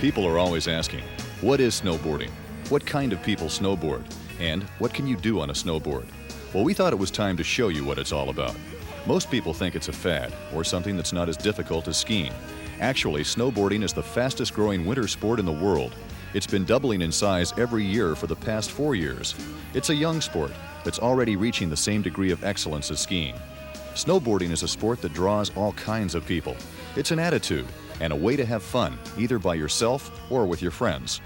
People are always asking, what is snowboarding? What kind of people snowboard? And what can you do on a snowboard? Well, we thought it was time to show you what it's all about. Most people think it's a fad or something that's not as difficult as skiing. Actually, snowboarding is the fastest growing winter sport in the world. It's been doubling in size every year for the past 4 years. It's a young sport that's already reaching the same degree of excellence as skiing. Snowboarding is a sport that draws all kinds of people. It's an attitude and a way to have fun, either by yourself or with your friends.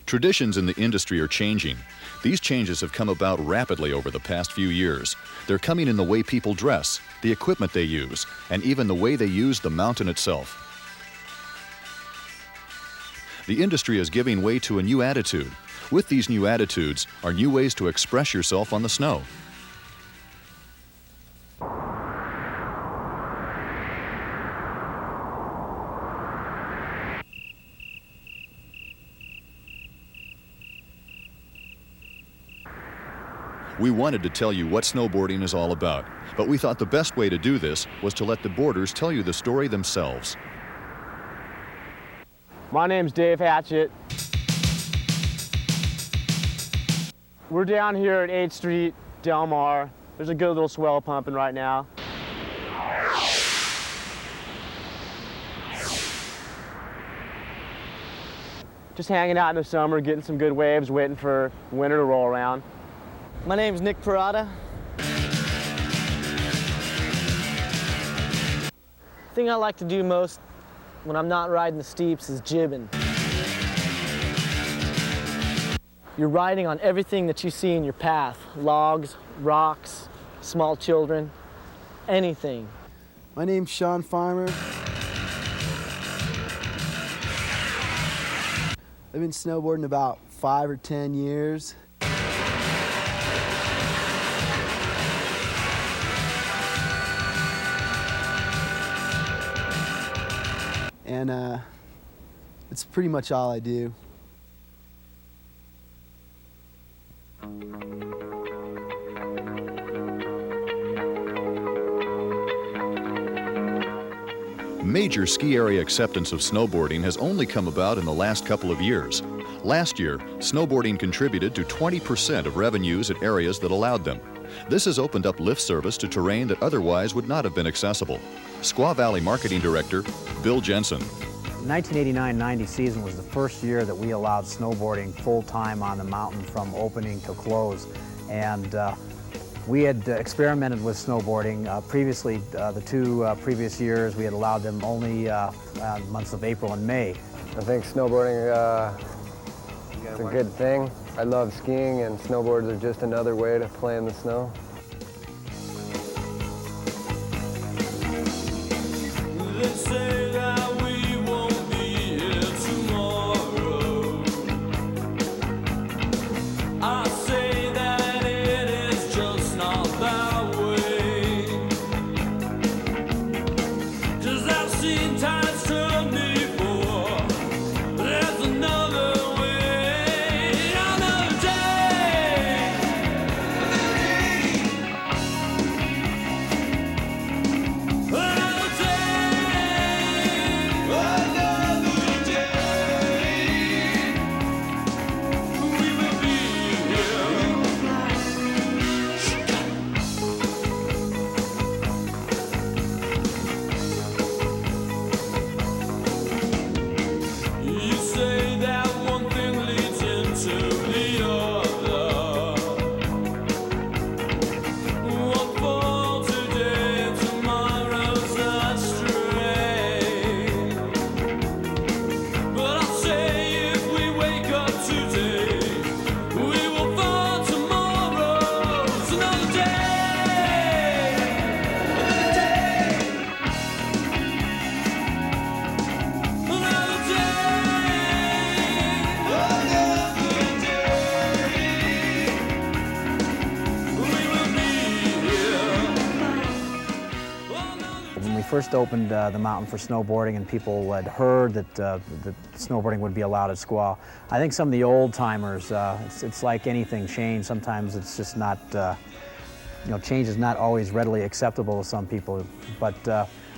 Traditions in the industry are changing. These changes have come about rapidly over the past few years. They're coming in the way people dress, the equipment they use, and even the way they use the mountain itself. The industry is giving way to a new attitude. With these new attitudes are new ways to express yourself on the snow. We wanted to tell you what snowboarding is all about, but we thought the best way to do this was to let the boarders tell you the story themselves. My name's Dave Hatchett. We're down here at 8th Street, Del Mar. There's a good little swell pumping right now. Just hanging out in the summer, getting some good waves, waiting for winter to roll around. My name's Nick Perata. The thing I like to do most when I'm not riding the steeps is jibbing. You're riding on everything that you see in your path. Logs, rocks, small children, anything. My name's Shawn Farmer. I've been snowboarding about 5 or 10 years. And it's pretty much all I do. Major ski area acceptance of snowboarding has only come about in the last couple of years. Last year, snowboarding contributed to 20% of revenues at areas that allowed them. This has opened up lift service to terrain that otherwise would not have been accessible. Squaw Valley Marketing Director Bill Jensen. 1989-90 season was the first year that we allowed snowboarding full-time on the mountain from opening to close. And we had experimented with snowboarding previously. The two previous years we had allowed them only months of April and May. I think snowboarding is a good thing. I love skiing, and snowboards are just another way to play in the snow. First opened the mountain for snowboarding, and people had heard that snowboarding would be allowed at Squaw. I think some of the old timers, it's like anything, change. Sometimes it's just not, you know, change is not always readily acceptable to some people. But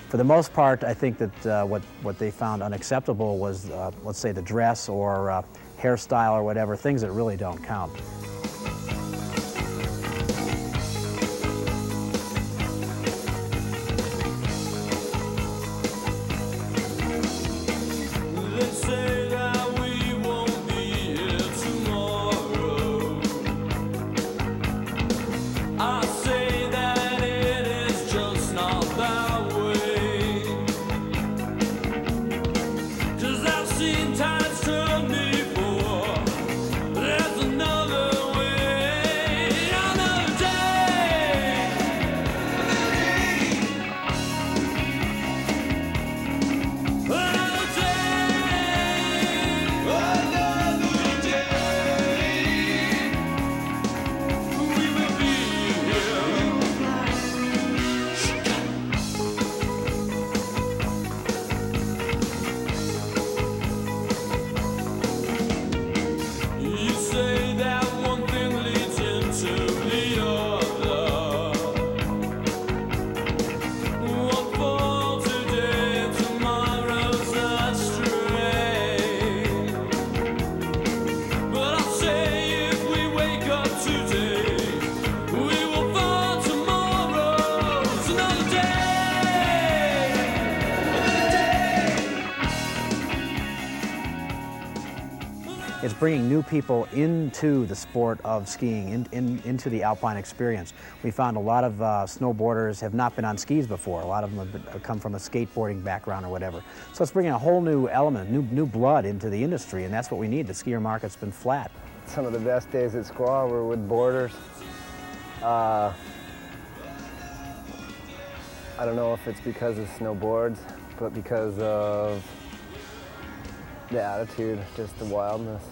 for the most part, I think that what they found unacceptable was, let's say, the dress or hairstyle or whatever, things that really don't count. It's bringing new people into the sport of skiing, into the alpine experience. We found a lot of snowboarders have not been on skis before. A lot of them have come from a skateboarding background or whatever. So it's bringing a whole new element, new blood into the industry, and that's what we need. The skier market's been flat. Some of the best days at Squaw were with boarders. I don't know if it's because of snowboards, but because of the attitude, just the wildness.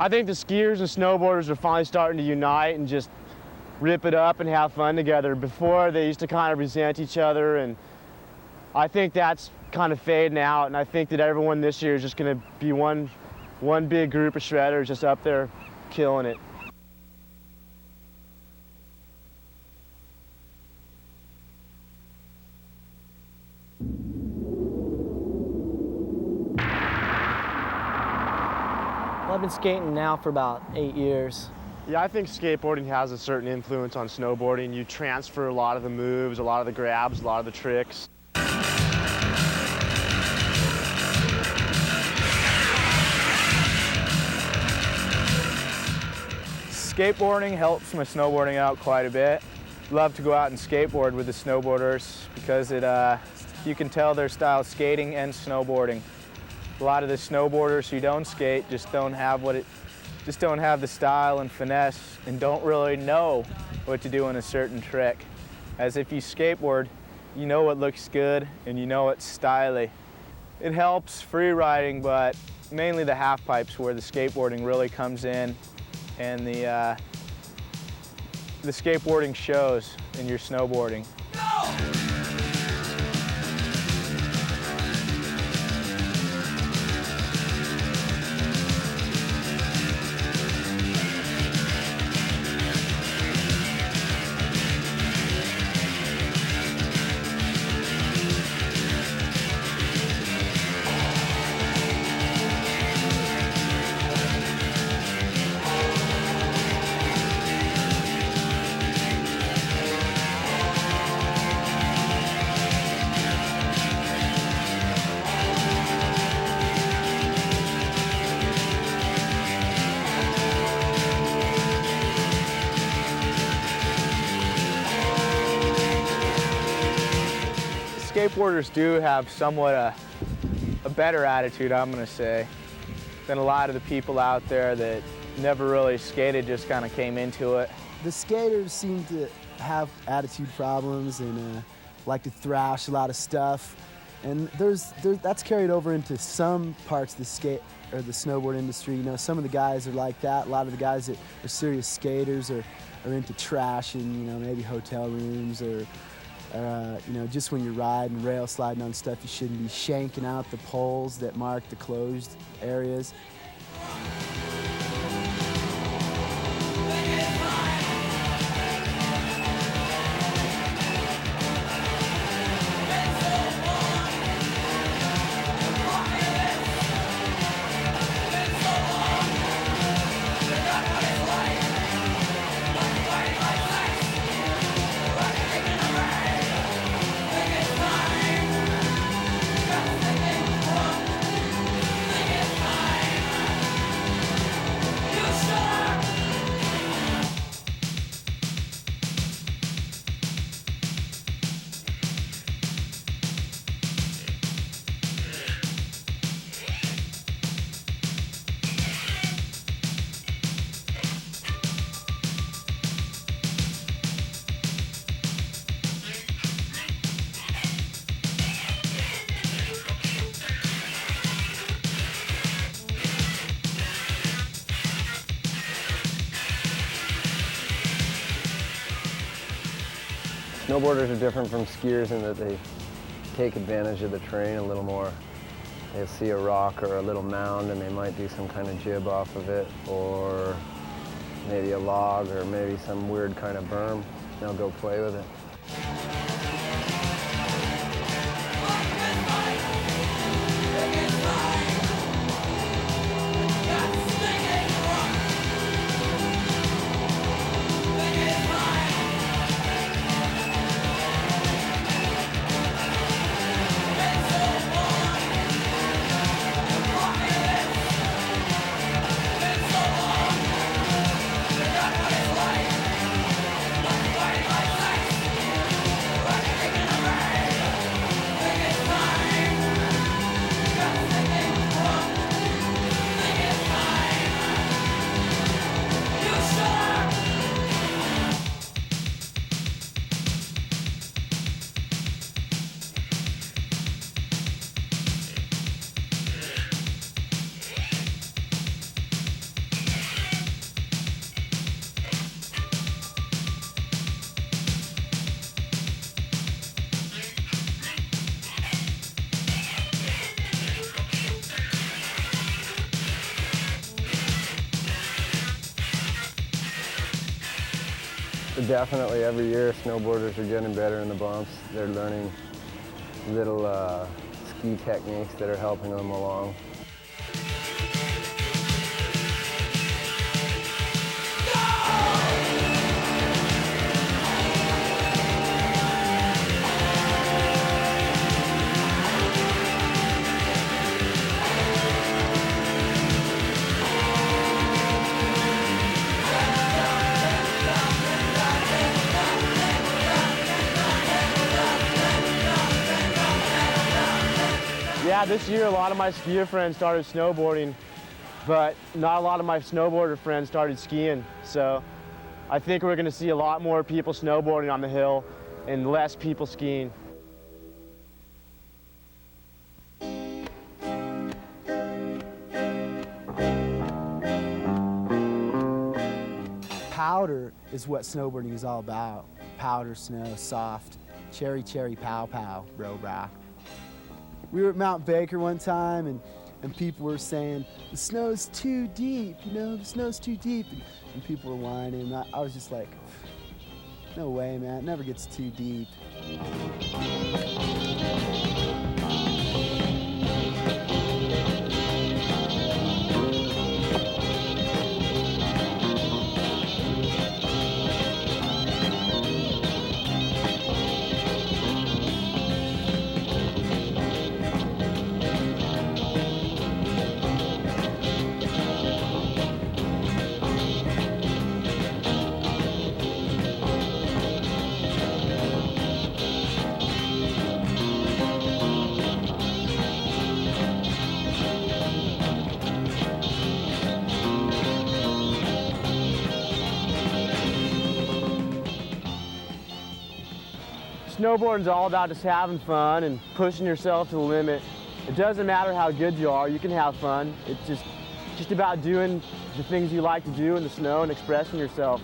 I think the skiers and snowboarders are finally starting to unite and just rip it up and have fun together. Before, they used to kind of resent each other, and I think that's kind of fading out, and I think that everyone this year is just going to be one big group of shredders just up there killing it. Well, I've been skating now for about 8 years. Yeah, I think skateboarding has a certain influence on snowboarding. You transfer a lot of the moves, a lot of the grabs, a lot of the tricks. Skateboarding helps my snowboarding out quite a bit. Love to go out and skateboard with the snowboarders because you can tell their style of skating and snowboarding. A lot of the snowboarders who don't skate just don't have the style and finesse and don't really know what to do in a certain trick. As if you skateboard, you know what looks good and you know what's stylish. It helps free riding, but mainly the half pipes where the skateboarding really comes in and the skateboarding shows in your snowboarding. Skateboarders do have somewhat a better attitude, I'm going to say, than a lot of the people out there that never really skated, just kind of came into it. The skaters seem to have attitude problems and like to thrash a lot of stuff, and that's carried over into some parts of the skate or the snowboard industry. You know, some of the guys are like that. A lot of the guys that are serious skaters are into trashing, you know, maybe hotel rooms or you know, just when you're riding, rail sliding on stuff, you shouldn't be shanking out the poles that mark the closed areas. Snowboarders are different from skiers in that they take advantage of the terrain a little more. They'll see a rock or a little mound and they might do some kind of jib off of it, or maybe a log or maybe some weird kind of berm. They'll go play with it. Definitely, every year snowboarders are getting better in the bumps. They're learning little ski techniques that are helping them along. Yeah, this year a lot of my skier friends started snowboarding, but not a lot of my snowboarder friends started skiing. So I think we're gonna see a lot more people snowboarding on the hill and less people skiing. Powder is what snowboarding is all about. Powder, snow, soft, cherry, cherry, pow, pow, bro, brah. We were at Mount Baker one time, and people were saying, the snow's too deep, you know, the snow's too deep. And people were whining, and I was just like, no way, man, it never gets too deep. Snowboarding's all about just having fun and pushing yourself to the limit. It doesn't matter how good you are, you can have fun. It's just about doing the things you like to do in the snow and expressing yourself.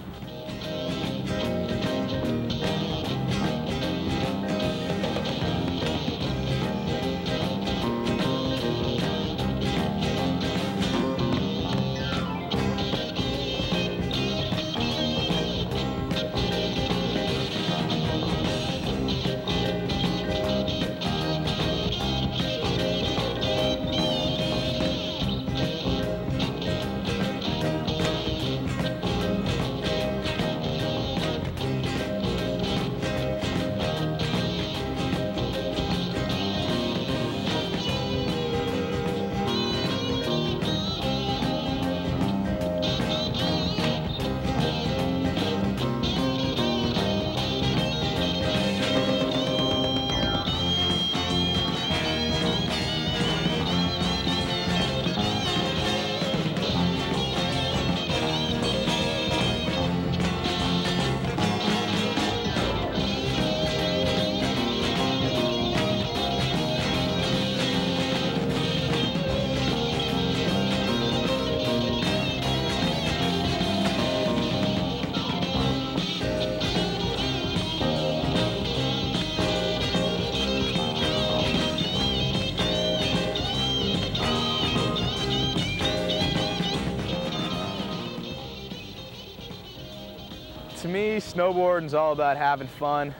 To me, snowboarding's all about having fun,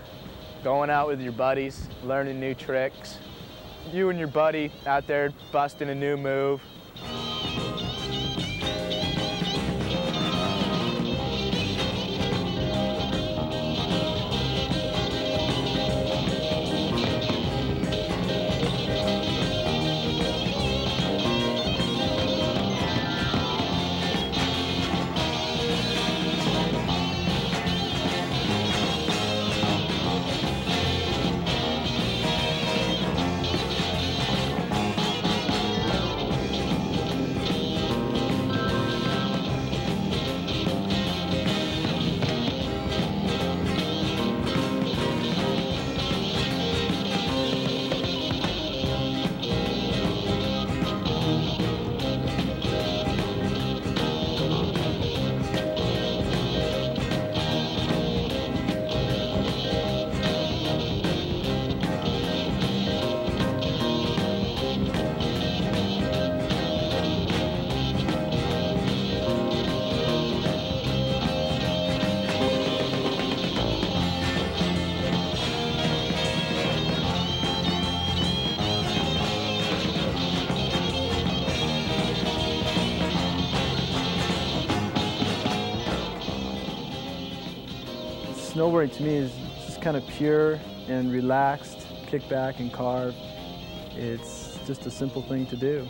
going out with your buddies, learning new tricks. You and your buddy out there busting a new move. Snowboarding to me is just kind of pure and relaxed, kick back and carve. It's just a simple thing to do.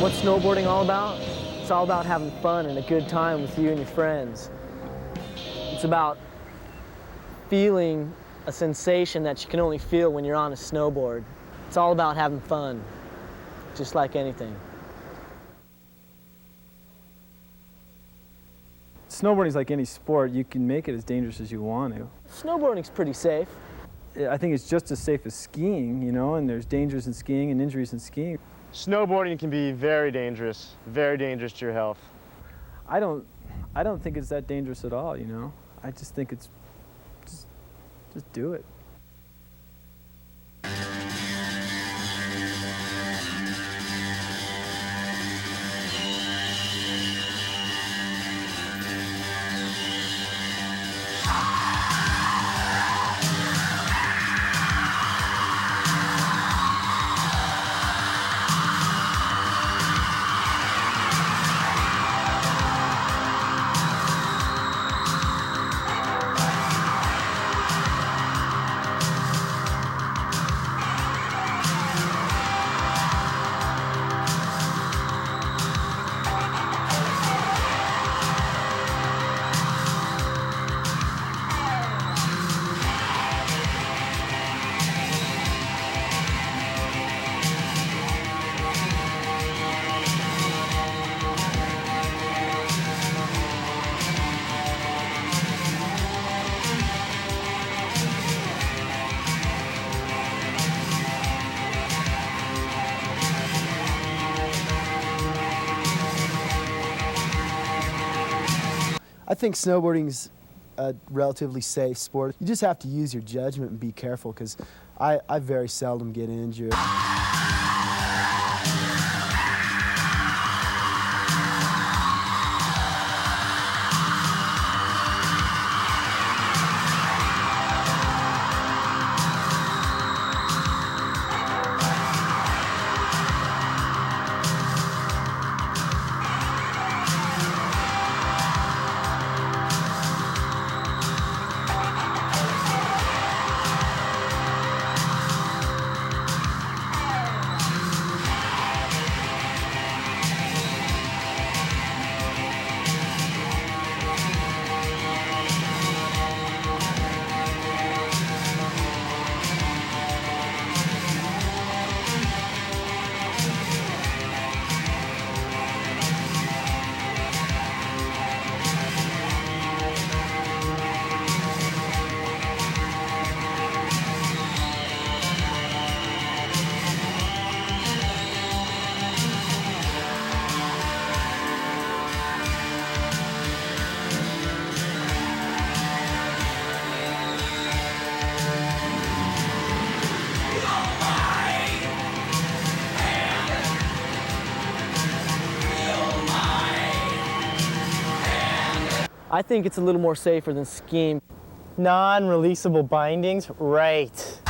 What's snowboarding all about? It's all about having fun and a good time with you and your friends. It's about feeling a sensation that you can only feel when you're on a snowboard. It's all about having fun, just like anything. Snowboarding's like any sport. You can make it as dangerous as you want to. Snowboarding's pretty safe. I think it's just as safe as skiing, you know, and there's dangers in skiing and injuries in skiing. Snowboarding can be very dangerous to your health. I don't think it's that dangerous at all, you know. I just think it's just do it. I think snowboarding's a relatively safe sport. You just have to use your judgment and be careful, because I very seldom get injured. I think it's a little more safer than skiing. Non-releasable bindings, right.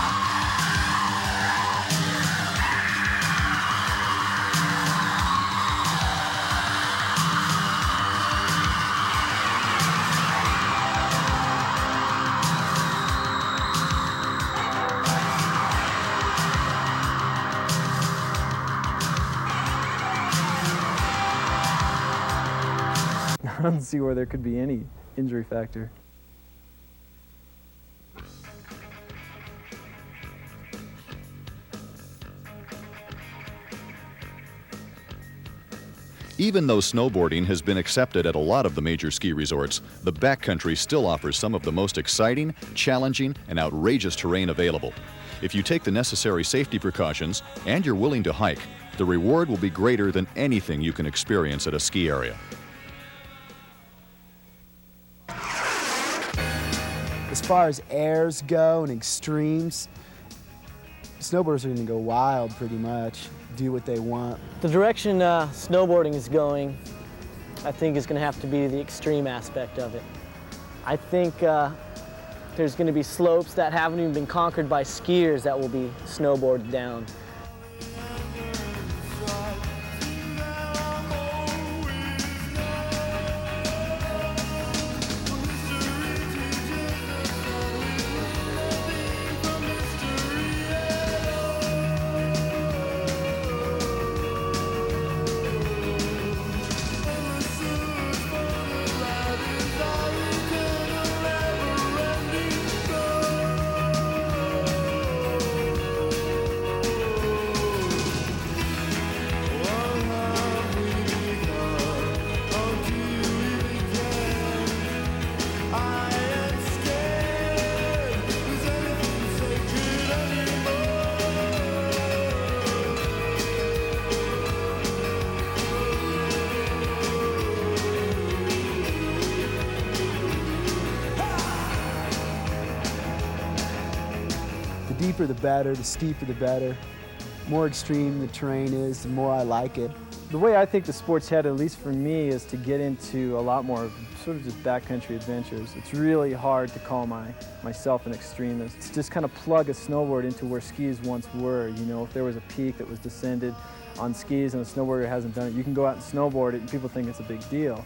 I don't see where there could be any injury factor. Even though snowboarding has been accepted at a lot of the major ski resorts, the backcountry still offers some of the most exciting, challenging, and outrageous terrain available. If you take the necessary safety precautions and you're willing to hike, the reward will be greater than anything you can experience at a ski area. As far as airs go and extremes, snowboarders are going to go wild pretty much, do what they want. The direction snowboarding is going, I think, is going to have to be the extreme aspect of it. I think there's going to be slopes that haven't even been conquered by skiers that will be snowboarded down. The deeper the better, the steeper the better. More extreme the terrain is, the more I like it. The way I think the sport's headed, at least for me, is to get into a lot more sort of just backcountry adventures. It's really hard to call myself an extremist. It's just kind of plug a snowboard into where skis once were. You know, if there was a peak that was descended on skis and a snowboarder hasn't done it, you can go out and snowboard it and people think it's a big deal.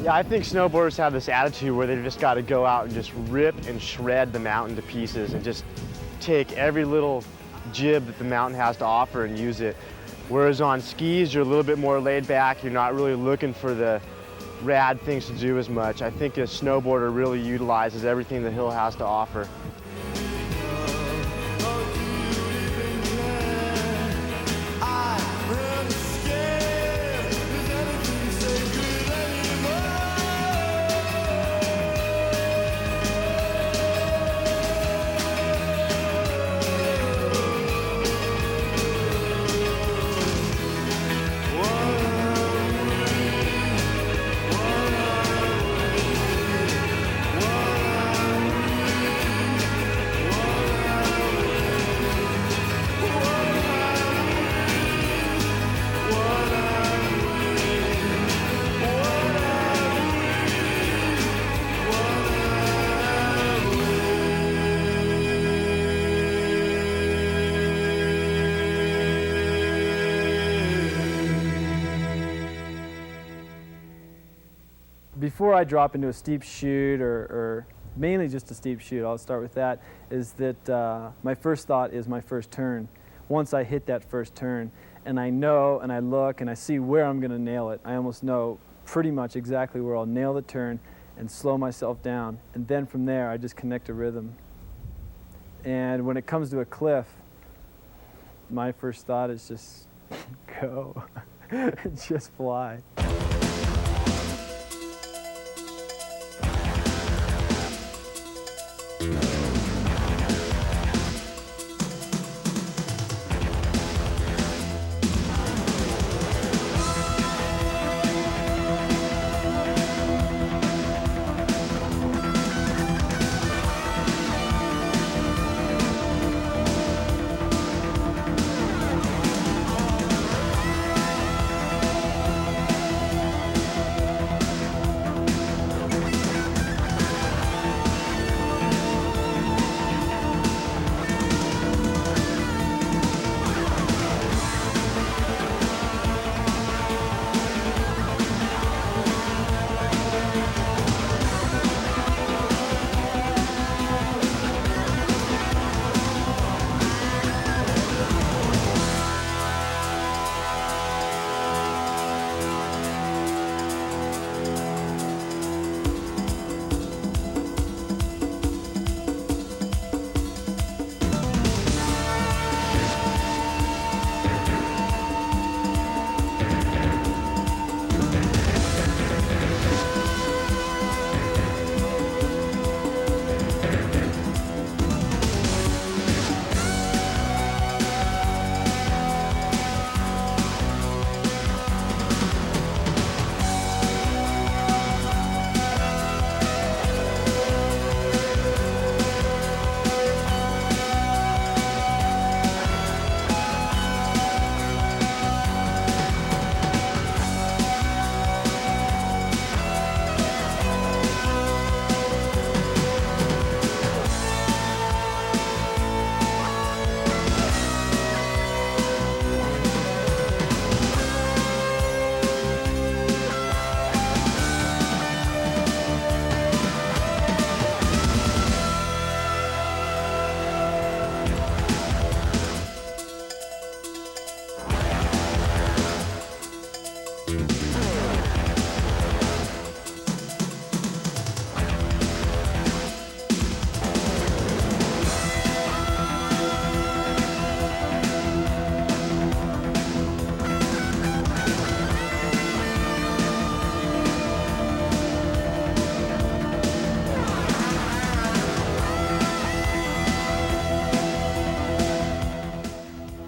Yeah, I think snowboarders have this attitude where they've just got to go out and just rip and shred the mountain to pieces and just take every little jib that the mountain has to offer and use it. Whereas on skis, you're a little bit more laid back. You're not really looking for the rad things to do as much. I think a snowboarder really utilizes everything the hill has to offer. Before I drop into a steep chute, or mainly just a steep chute, I'll start with that, is that my first thought is my first turn. Once I hit that first turn, and I know, and I look, and I see where I'm going to nail it, I almost know pretty much exactly where I'll nail the turn and slow myself down. And then from there, I just connect a rhythm. And when it comes to a cliff, my first thought is just go, just fly.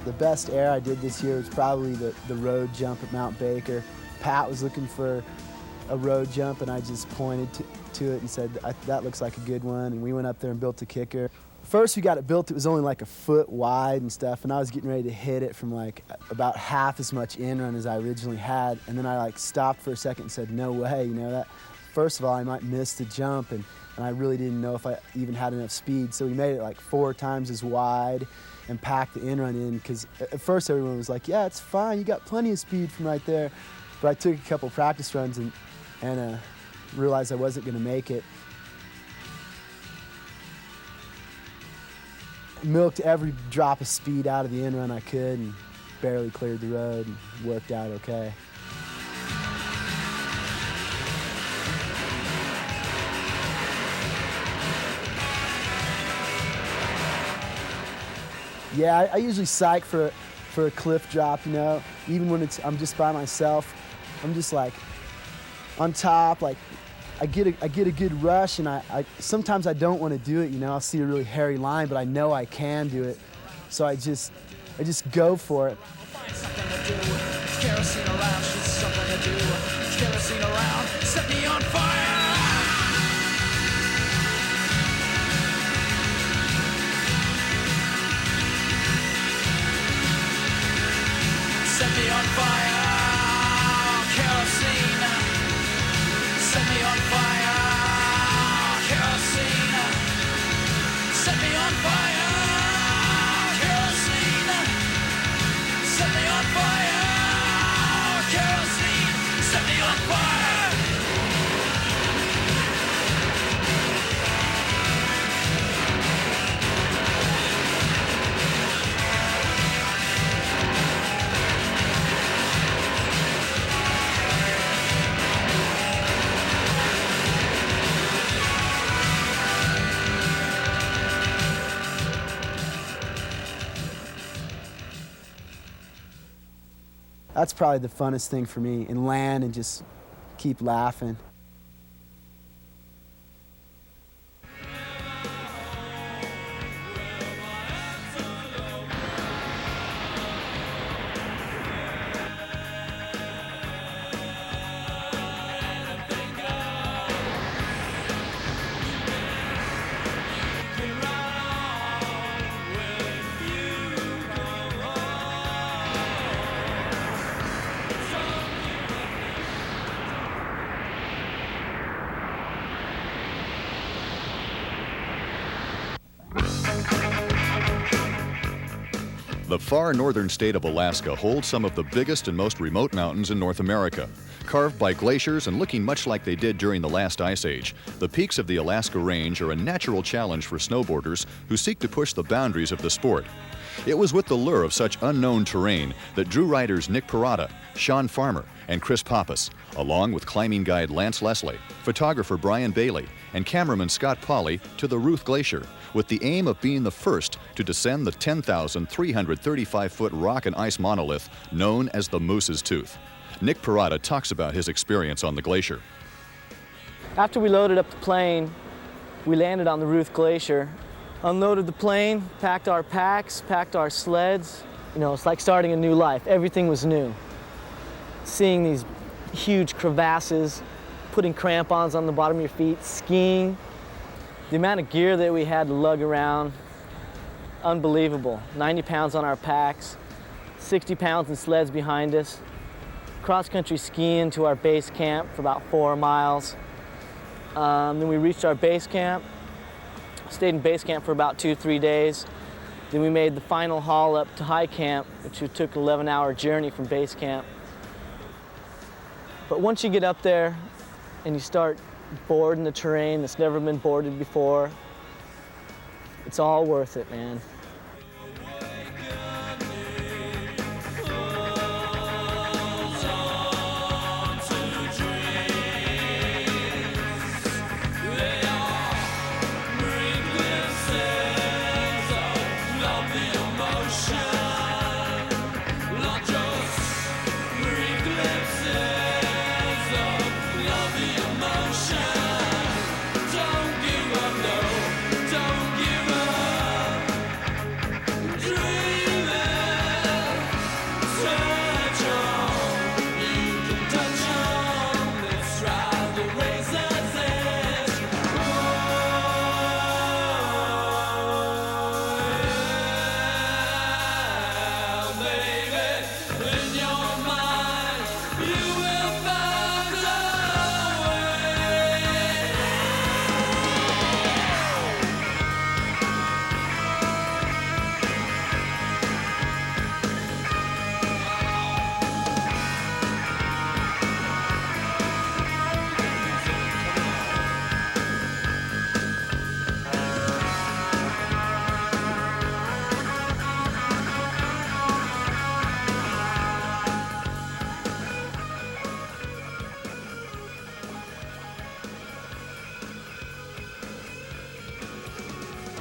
The best air I did this year was probably the road jump at Mount Baker. Pat was looking for a road jump, and I just pointed to it and said, that looks like a good one, and we went up there and built a kicker. First we got it built, it was only like a foot wide and stuff, and I was getting ready to hit it from like about half as much in-run as I originally had, and then I like stopped for a second and said, no way, you know, that first of all I might miss the jump, and I really didn't know if I even had enough speed, so we made it like 4 times as wide and packed the in-run in, because at first everyone was like, yeah, it's fine, you got plenty of speed from right there, but I took a couple practice runs and realized I wasn't going to make it. Milked every drop of speed out of the in-run I could and barely cleared the road and worked out okay. Yeah, I usually psych for a cliff drop, you know, even when I'm just by myself. I'm just like on top, like I get a good rush, and I sometimes I don't want to do it, you know. I'll see a really hairy line, but I know I can do it, so I just go for it. Find something to do. It's kerosene around, just something to do. It's kerosene around, set me on fire. Set me on fire, kerosene. Set me on fire, kerosene. Set me on fire, kerosene. Set me on fire, kerosene. Set me on fire. that's probably the funnest thing for me, and land and just keep laughing. The far northern state of Alaska holds some of the biggest and most remote mountains in North America. Carved by glaciers and looking much like they did during the last ice age, the peaks of the Alaska Range are a natural challenge for snowboarders who seek to push the boundaries of the sport. It was with the lure of such unknown terrain that drew riders Nick Perata, Shawn Farmer, and Chris Pappas, along with climbing guide Lance Leslie, photographer Brian Bailey, and cameraman Scott Pauley, to the Ruth Glacier, with the aim of being the first to descend the 10,335-foot rock and ice monolith known as the Moose's Tooth. Nick Perata talks about his experience on the glacier. After we loaded up the plane, we landed on the Ruth Glacier, unloaded the plane, packed our packs, packed our sleds. You know, it's like starting a new life. Everything was new. Seeing these huge crevasses, putting crampons on the bottom of your feet, skiing. The amount of gear that we had to lug around, unbelievable. 90 pounds on our packs, 60 pounds in sleds behind us. Cross-country skiing to our base camp for about 4 miles. Then we reached our base camp, stayed in base camp for about 2-3 days. Then we made the final haul up to high camp, which took an 11-hour journey from base camp. But once you get up there and you start boarding the terrain that's never been boarded before, it's all worth it, man.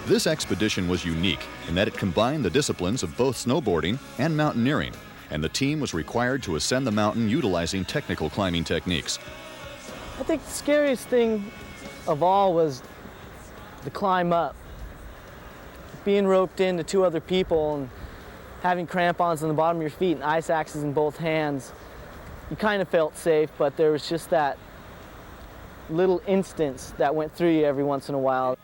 This expedition was unique in that it combined the disciplines of both snowboarding and mountaineering, and the team was required to ascend the mountain utilizing technical climbing techniques. I think the scariest thing of all was the climb up. Being roped into 2 other people and having crampons on the bottom of your feet and ice axes in both hands, you kind of felt safe, but there was just that little instance that went through you every once in a while.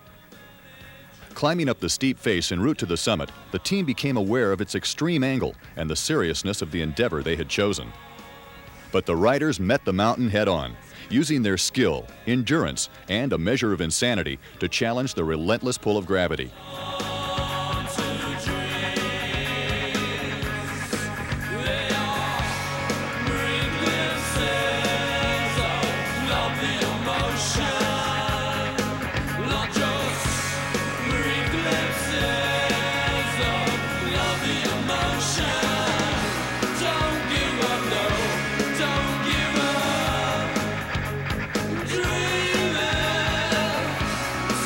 Climbing up the steep face en route to the summit, the team became aware of its extreme angle and the seriousness of the endeavor they had chosen. But the riders met the mountain head-on, using their skill, endurance, and a measure of insanity to challenge the relentless pull of gravity. Dreaming,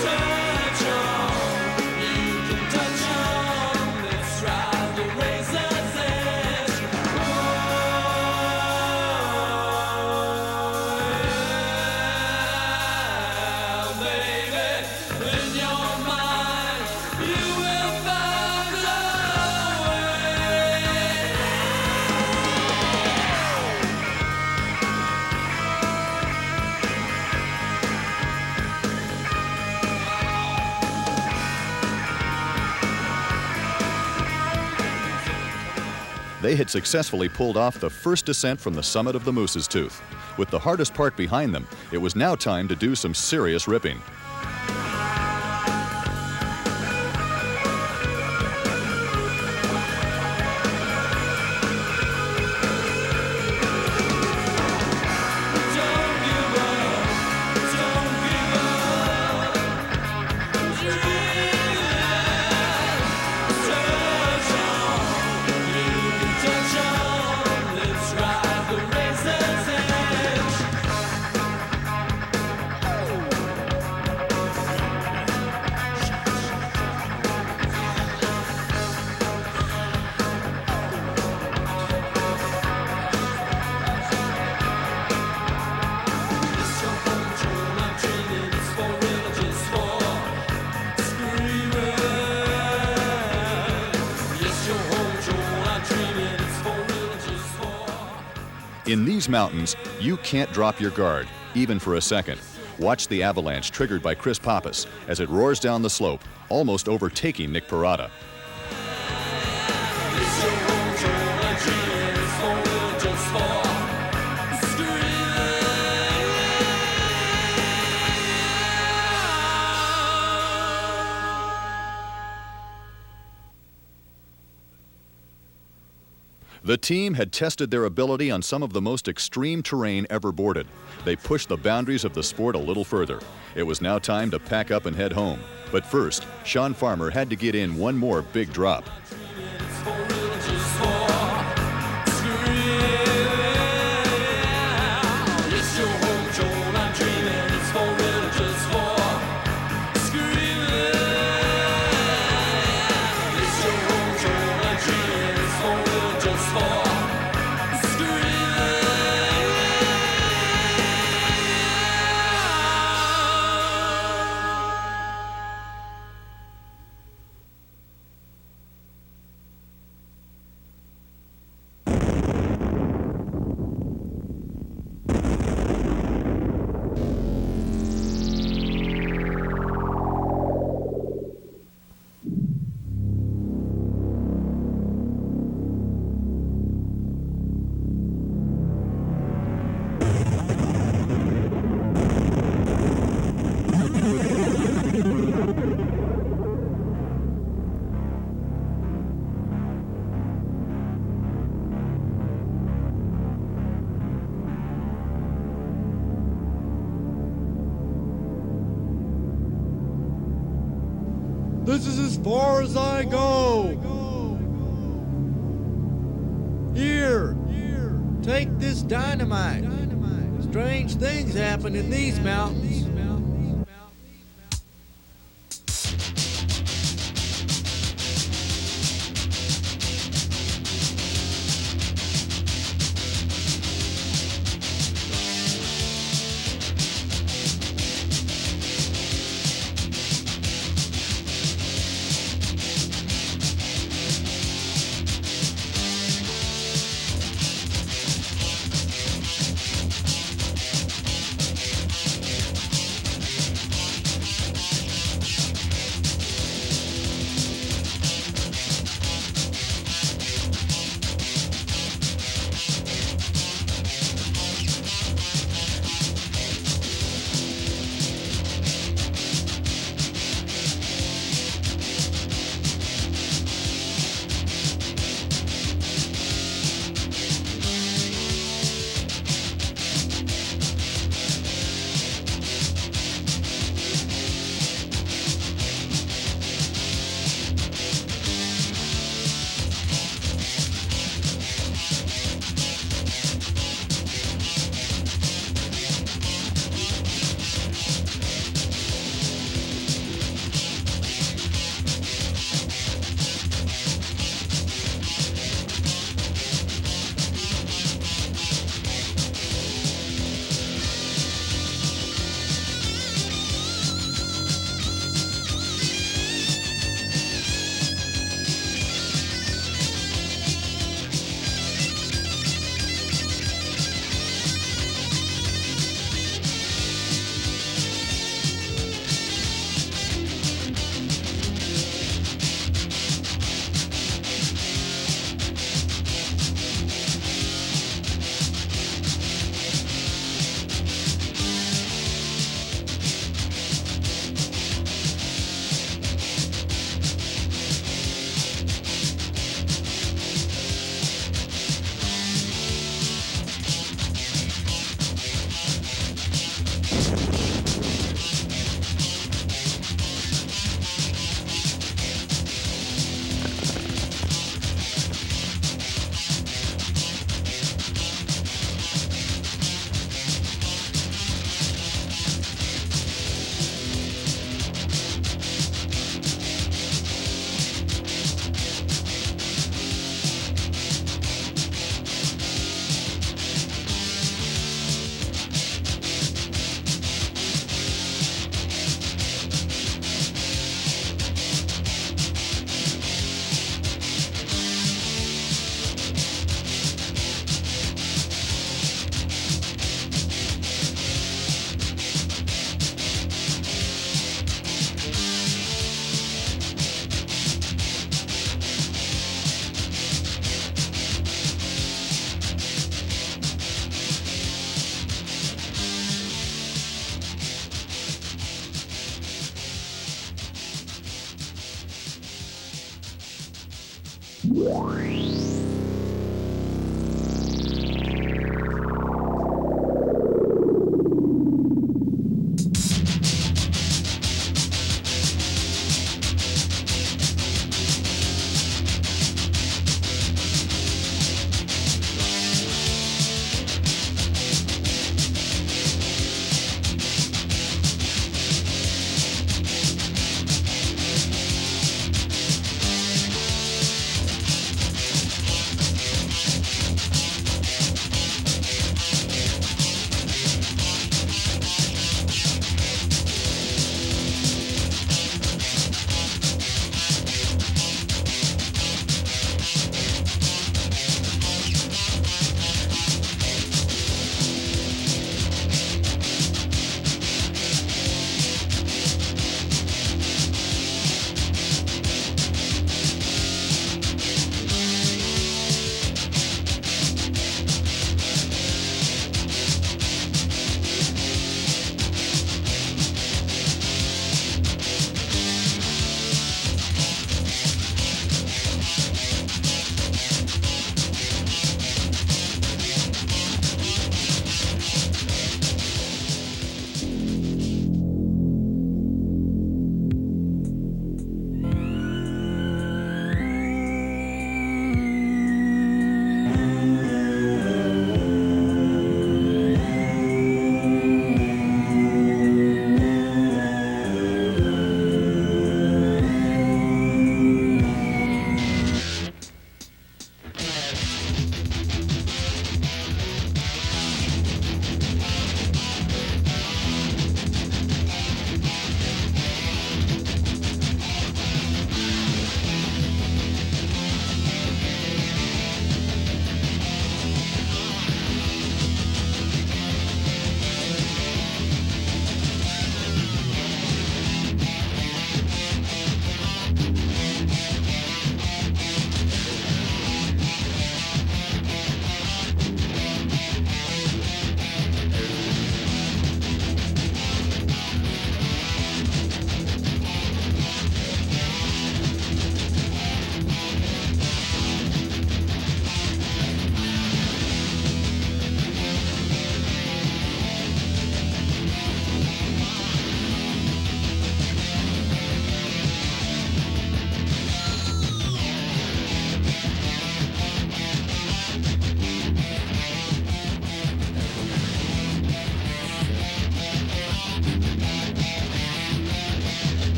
search on. They had successfully pulled off the first descent from the summit of the Moose's Tooth. With the hardest part behind them, it was now time to do some serious ripping. In these mountains, you can't drop your guard, even for a second. Watch the avalanche triggered by Chris Pappas as it roars down the slope, almost overtaking Nick Perata. The team had tested their ability on some of the most extreme terrain ever boarded. They pushed the boundaries of the sport a little further. It was now time to pack up and head home. But first, Shawn Farmer had to get in one more big drop. This is as far as I go. Here, take this dynamite. Strange things happen in these mountains.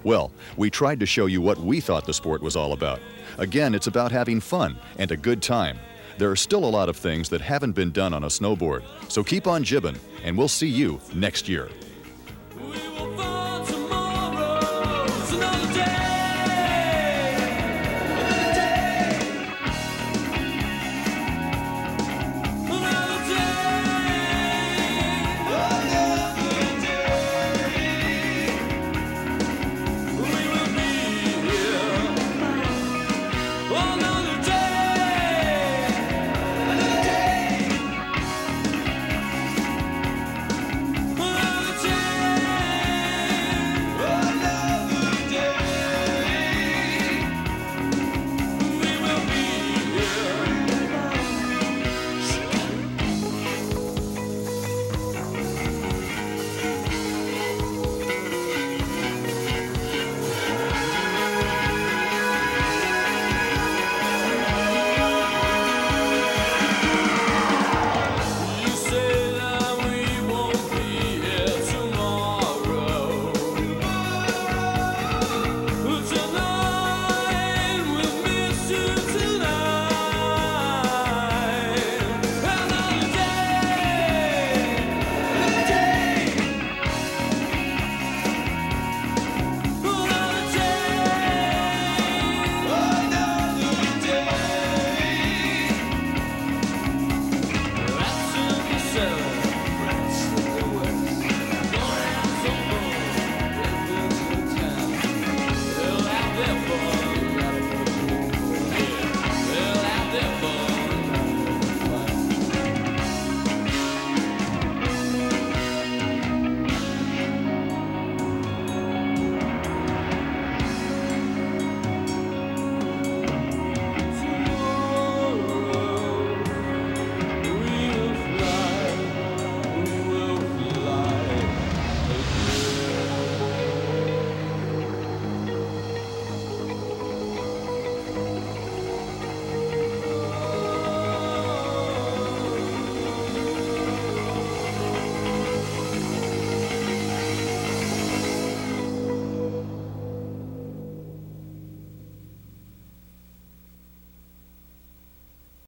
Well, we tried to show you what we thought the sport was all about. Again, it's about having fun and a good time. There are still a lot of things that haven't been done on a snowboard, so keep on jibbing, and we'll see you next year.